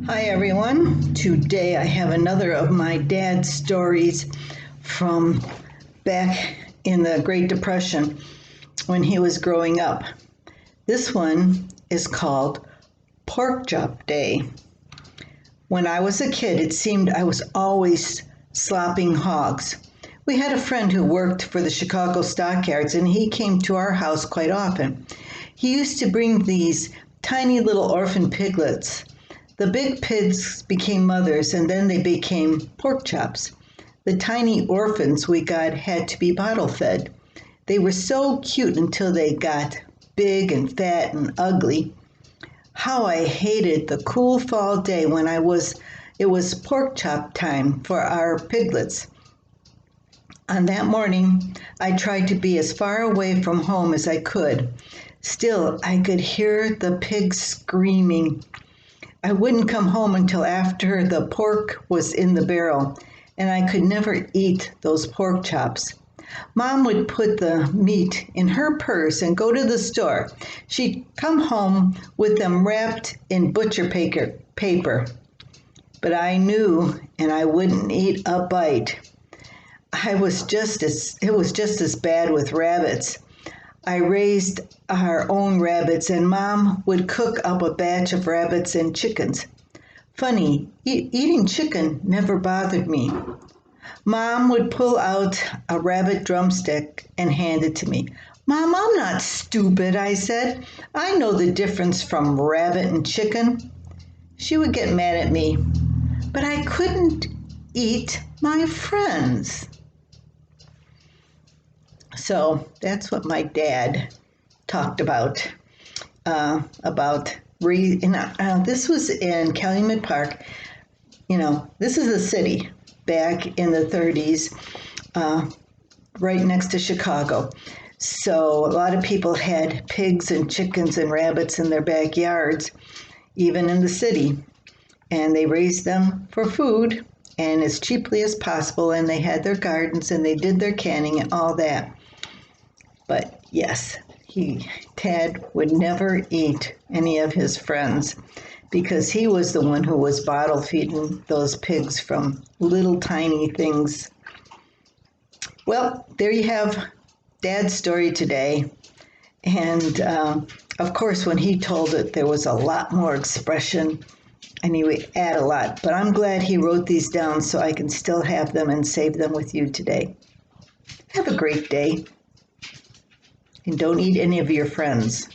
Hi everyone. Today I have another of my dad's stories from back in the Great Depression when he was growing up. This one is called Pork Chop Day. When I was a kid, it seemed I was always slopping hogs. We had a friend who worked for the Chicago stockyards and he came to our house quite often. He used to bring these tiny little orphan piglets. The big pigs became mothers and then they became pork chops. The tiny orphans we got had to be bottle fed. They were so cute until they got big and fat and ugly. How I hated the cool fall day when it was pork chop time for our piglets. On that morning, I tried to be as far away from home as I could. Still, I could hear the pigs screaming. I wouldn't come home until after the pork was in the barrel, and I could never eat those pork chops. Mom would put the meat in her purse and go to the store. She'd come home with them wrapped in butcher paper. But I knew and I wouldn't eat a bite. It was just as bad with rabbits. I raised our own rabbits, and Mom would cook up a batch of rabbits and chickens. Funny, eating chicken never bothered me. Mom would pull out a rabbit drumstick and hand it to me. Mom, I'm not stupid, I said. I know the difference from rabbit and chicken. She would get mad at me, but I couldn't eat my friends. So that's what my dad talked about. This was in Calumet Park. This is a city back in the 30s, right next to Chicago. So a lot of people had pigs and chickens and rabbits in their backyards, even in the city. And they raised them for food and as cheaply as possible. And they had their gardens and they did their canning and all that. But yes, Tad would never eat any of his friends because he was the one who was bottle feeding those pigs from little tiny things. Well, there you have Dad's story today. And of course, when he told it, there was a lot more expression and he would add a lot. But I'm glad he wrote these down so I can still have them and save them with you today. Have a great day. And don't eat any of your friends.